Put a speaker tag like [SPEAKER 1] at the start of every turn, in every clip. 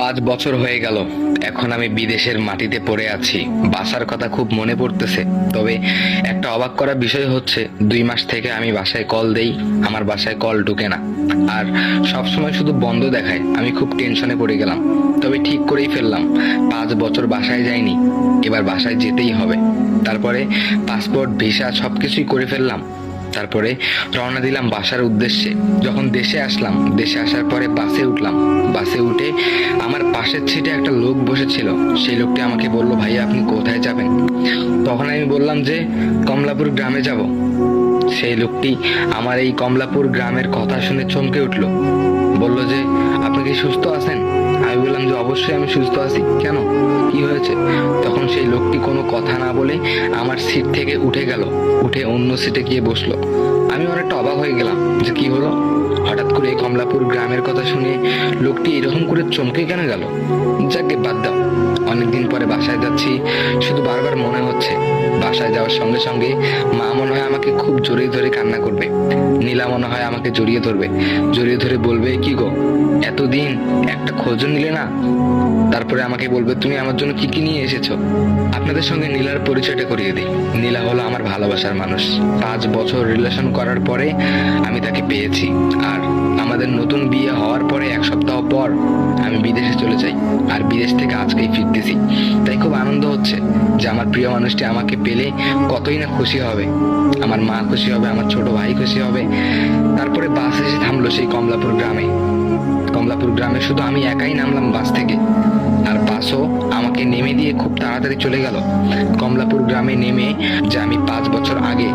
[SPEAKER 1] 5 বছর হয়ে গেল। এখন আমি বিদেশের মাটিতে পড়ে আছি। বাসার কথা খুব মনে পড়তেছে। তবে একটা অবাক করা বিষয় হচ্ছে, 2 মাস থেকে আমি বাসায় কল দেই, আমার বাসায় কল ঢুকে না, আর সবসময় শুধু বন্ধ দেখায়। আমি খুব টেনশনে পড়ে গেলাম। তবে ঠিক করেই ফেললাম, 5 বছর বাসায় যাইনি, এবার বাসায় যেতেই হবে। তারপরে পাসপোর্ট, ভিসা সবকিছুই করে ফেললাম। তারপরে রওনা দিলাম বাসার উদ্দেশ্যে। যখন দেশে আসলাম, দেশে আসার পরে বাসে উঠলাম। বাসে উঠে আমার পাশের সিটে একটা লোক বসেছিল। সেই লোকটি আমাকে বলল, ভাইয়া আপনি কোথায় যাবেন? তখন আমি বললাম যে কমলাপুর গ্রামে যাব। সেই লোকটি আমার এই কমলাপুর গ্রামের কথা শুনে চমকে উঠল। বলল যে আপনি কি সুস্থ আছেন? আমি বললাম যে অবশ্যই আমি সুস্থ আছি। কেন, কি হয়েছে? তখন সেই লোকটি কোনো কথা না বলে আমার সিট থেকে উঠে গেল, উঠে অন্য সিটে গিয়ে বসলো। আমি অনেকটা অবাক হয়ে গেলাম যে কি হলো, হঠাৎ করে এই কমলাপুর গ্রামের কথা শুনে লোকটি এরকম করে চমকে কেন গেল? যাকে বাদ দাও। অনেকদিন পরে বাসায় যাচ্ছি, শুধু বারবার মনে হচ্ছে বাসায় যাওয়ার সঙ্গে সঙ্গে মা মনে হয় আমাকে খুব জড়িয়ে ধরে কান্না করবে, নীলা মনে হয় আমাকে জড়িয়ে ধরবে, জড়িয়ে ধরে বলবে, কি গো এতদিন একটা খোঁজও নিলে না? তারপরে আমাকে বলবে, তুমি আমার জন্য কি কি নিয়ে এসেছো? আপনাদের সঙ্গে নীলার পরিচয়টা করিয়ে দিই। নীলা হলো আমার ভালোবাসার মানুষ। 5 বছর রিলেশন করার পরে আমি তাকে পেয়েছি। আর আমাদের নতুন বিয়ে হওয়ার পরে 1 সপ্তাহ পর আমি বিদেশে চলে যাই, আর বিদেশ থেকে আজকেই ফিরতেছি। তাই খুব আনন্দ হচ্ছে যে আমার প্রিয় মানুষটি আমাকে পেলে কতই না খুশি হবে। আমার মা খুশি হবে, আমার ছোট ভাই খুশি হবে। তারপরে বাস এসে থামলো সেই কমলাপুর গ্রামে। কমলাপুর গ্রামে শুধু আমি একাই নামলাম বাস থেকে, আর বাসও আমাকে নেমে দিয়ে খুব তাড়াতাড়ি চলে গেল। কমলাপুর গ্রামে নেমে যে আমি 5 বছর আগে,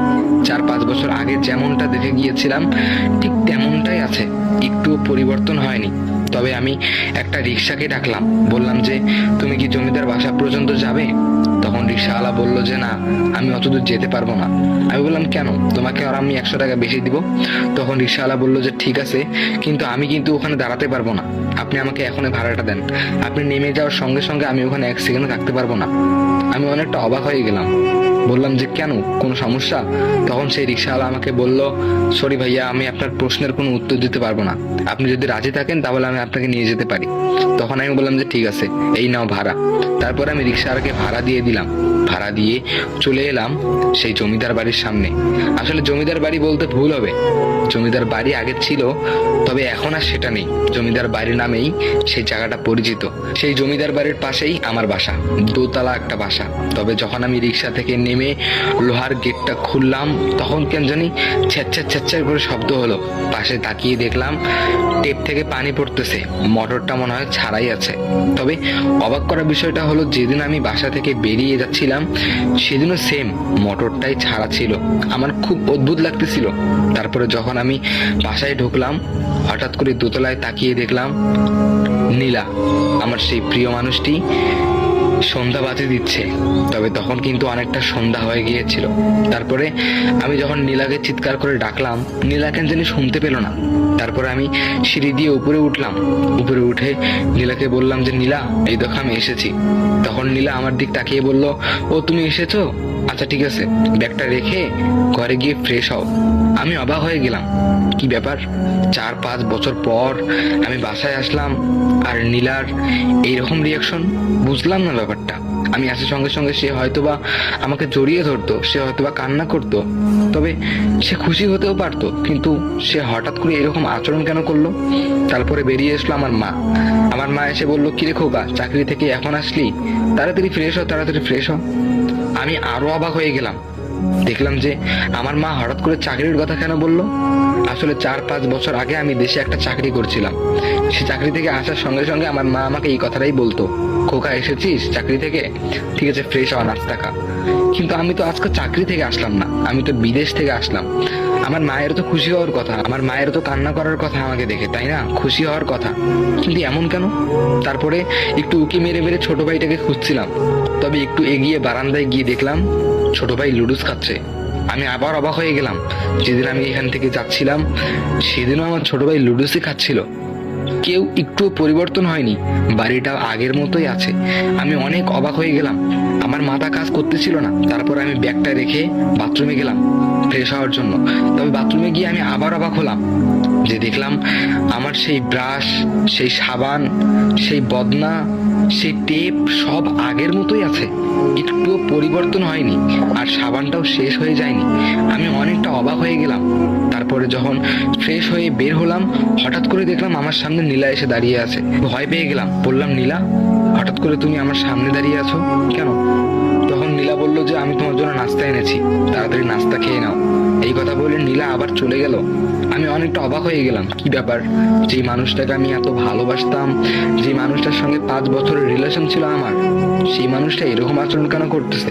[SPEAKER 1] 4-5 বছর আগে যেমনটা দেখে গিয়েছিলাম ঠিক তেমনটাই আছে, একটুও পরিবর্তন হয়নি। তবে আমি একটা রিক্সাকে ডাকলাম, বললাম যে তুমি কি জমিদার বাসা পর্যন্ত যাবে? তখন রিক্সাওয়ালা বলল যে না, আমি অতদূর যেতে পারবো না। আমি বললাম কেন? তোমাকে আর আমি 100 টাকা বেশি দিব। তখন রিক্সাওয়ালা বলল যে ঠিক আছে, কিন্তু আমি কিন্তু ওখানে দাঁড়াতে পারবো না, আপনি আমাকে এখনই ভাড়াটা দেন। আপনি নেমে যাওয়ার সঙ্গে সঙ্গে আমি ওখানে 1 সেকেন্ড থাকতে পারবো না। আমি অনেকটা অবাক হয়ে গেলাম, বললাম যে কেন, কোনো সমস্যা? তখন সেই রিক্সাওয়ালা আমাকে বলল, সরি ভাইয়া, আমি আপনার প্রশ্নের কোনো উত্তর দিতে পারবো না, আপনি যদি রাজি থাকেন তাহলে আমি আপনাকে নিয়ে যেতে পারি। তখন আমি বললাম যে ঠিক আছে, এই নাও ভাড়া। তারপর আমি রিক্সাওয়ালাকে ভাড়া দিয়ে দিলাম। ভাড়া দিয়ে চলে এলাম সেই জমিদার বাড়ির সামনে। আসলে জমিদার বাড়ি বলতে ভুল হবে, জমিদার বাড়ি আগে ছিল, তবে এখন আর সেটা নেই। জমিদার বাড়ির নামেই সেই জায়গাটা পরিচিত। সেই জমিদার বাড়ির পাশেই আমার বাসা, দোতলা একটা বাসা। তবে যখন আমি রিক্সা থেকে নেমে লোহার গেটটা খুললাম, তখন কেন জানি ছ্যাচ্ছার ছ্যাচ্ছার করে শব্দ হলো। পাশে তাকিয়ে দেখলাম টেপ থেকে পানি পড়তেছে, মোটরটা মনে হয় ছাড়াই আছে। তবে অবাক করা বিষয়টা হলো, যেদিন আমি বাসা থেকে বেরিয়ে যাচ্ছিলাম সেদিনও সেম মোটরটাই ছাড়া ছিল। আমার খুব অদ্ভুত লাগতেছিল। তারপরে যখন আমি বাসায় ঢুকলাম, হঠাৎ করে দোতলায় তাকিয়ে দেখলাম নীলা, আমার সেই প্রিয় মানুষটি, সন্ধ্যা বাতি দিচ্ছে। তবে তখন কিন্তু অনেকটা সন্ধ্যা হয়ে গিয়েছিল। তারপরে আমি যখন নীলাকে চিৎকার করে ডাকলাম, নীলা কেন জানি শুনতে পেল না। তারপরে আমি সিঁড়ি দিয়ে উপরে উঠলাম। উপরে উঠে নীলাকে বললাম যে নীলা, এই দেখো আমি এসেছি। তখন নীলা আমার দিক তাকিয়ে বলল, ও তুমি এসেছো, আচ্ছা ঠিক আছে, ব্যাগটা রেখে ঘরে গিয়ে ফ্রেশ হও। আমি অবাক হয়ে গেলাম, কি ব্যাপার, 4-5 বছর পর আমি বাসায় আসলাম আর নীলার এইরকম রিয়াকশন? বুঝলাম না ব্যাপারটা। আমি আসার সঙ্গে সঙ্গে সে হয়তোবা আমাকে জড়িয়ে ধরতো, সে হয়তোবা কান্না করতো, তবে সে খুশি হতেও পারতো, কিন্তু সে হঠাৎ করে এরকম আচরণ কেন করলো? তারপরে বেরিয়ে এসলো আমার মা। আমার মা এসে বললো, কিরে খোকা, চাকরি থেকে এখন আসলি, তাড়াতাড়ি ফ্রেশ হ, তাড়াতাড়ি ফ্রেশ হ। আমি আরো অবাক হয়ে গেলাম, দেখলাম যে আমার মা হঠাৎ করে চাকরির কথা কেন বললো। আসলে 4-5 বছর আগে আমি দেশে একটা চাকরি করছিলাম। সে চাকরি থেকে আসার সঙ্গে সঙ্গে আমার মা আমাকে এই কথাটাই বলতো, খোকা এসেছিস চাকরি থেকে, ঠিক আছে ফ্রেশ হওয়া, নাস্তা খা। কিন্তু আমি তো আজকে চাকরি থেকে আসলাম না, আমি তো বিদেশ থেকে আসলাম। আমার মায়ের তো খুশি হওয়ার কথা, আমার মায়ের তো কান্না করার কথা আমাকে দেখে, তাই না? খুশি হওয়ার কথা, কিন্তু এমন কেন? তারপরে একটু উকি মেরে মেরে ছোট ভাইটাকে খুঁজছিলাম। তবে একটু এগিয়ে বারান্দায় গিয়ে দেখলাম ছোট ভাই লুডুস খাচ্ছে। আমি আবার অবাক হয়ে গেলাম, যেদিন আমি এখান থেকে যাচ্ছিলাম সেদিনও আমার ছোট ভাই লুডুসই খাচ্ছিল। কেউ একটু পরিবর্তন হয়নি, বাড়িটা আগের মতোই আছে। আমি অনেক অবাক হয়ে গেলাম, আমার মাথা কাজ করতেছিল না। তারপর আমি ব্যাগটা রেখে বাথরুমে গেলাম ফ্রেশ হওয়ার জন্য। তবে বাথরুমে গিয়ে আমি আবার অবাক হলাম, যে দেখলাম আমার সেই ব্রাশ, সেই সাবান, সেই বদনা, সেই টেপ সব আগের মতোই আছে, একটুও পরিবর্তন হয়নি, আর সাবানটাও শেষ হয়ে যায়নি। আমি অনেকটা অবাক হয়ে গেলাম। তারপরে যখন ফ্রেশ হয়ে বের হলাম, হঠাৎ করে দেখলাম আমার সামনে নীলা এসে দাঁড়িয়ে আছে। ভয় পেয়ে গেলাম, বললাম নীলা, হঠাৎ করে তুমি আমার সামনে দাঁড়িয়ে আছো কেন? তখন নীলা বলল যে আমি তোমার জন্য নাস্তা এনেছি, তাড়াতাড়ি নাস্তা খেয়ে নাও। এই কথা বলে নীলা আবার চলে গেল। আমি অনেকটা অবাক হয়ে গেলাম, কি ব্যাপার, যে মানুষটাকে আমি এত ভালোবাসতাম, যে মানুষটার সঙ্গে 5 বছরের রিলেশন ছিল আমার, সেই মানুষটা এরকম আচরণ কেন করতেছে?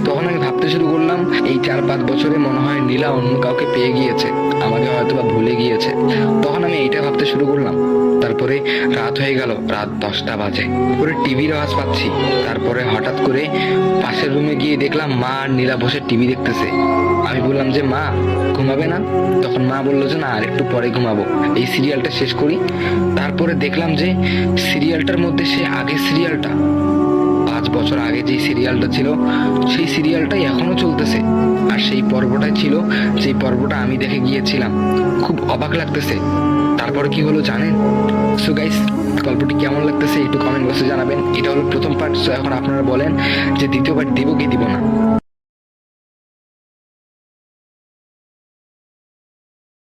[SPEAKER 1] তখন আমি ভাবতে শুরু করলাম, এই 4-5 বছরে মনে হয় নীলা অন্য কাউকে পেয়ে গিয়েছে, আমাকে হয়তো বা ভুলে গিয়েছে। তখন আমি এইটা ভাবতে শুরু করলাম। তারপরে রাত হয়ে গেল, রাত 10টা বাজে। পুরো টিভির আওয়াজ পাচ্ছি। তারপরে হঠাৎ করে পাশের রুমে গিয়ে দেখলাম মা আর নীলা বসে টিভি দেখতেছে। আমি বললাম যে মা, ঘুমাবে না? তখন মা বললো যে না, আর একটু পরে ঘুমাবো, এই সিরিয়ালটা শেষ করি। তারপরে দেখলাম যে সিরিয়ালটার মধ্যে সে আগের সিরিয়ালটা, 5 বছর আগে যে সিরিয়ালটা ছিল, সেই সিরিয়ালটাই এখনো চলতেছে। আর সেই পর্বটাই ছিল যে পর্বটা আমি দেখে গিয়েছিলাম। খুব অবাক লাগতেছে। তারপর কি হলো জানেন? সো গাইস, গল্পটি কেমন লাগতেছে একটু কমেন্ট বক্সে জানাবেন। এটা হলো প্রথম পার্ট। সো এখন আপনারা বলেন যে দ্বিতীয় পার্ট দিব কি দিব না।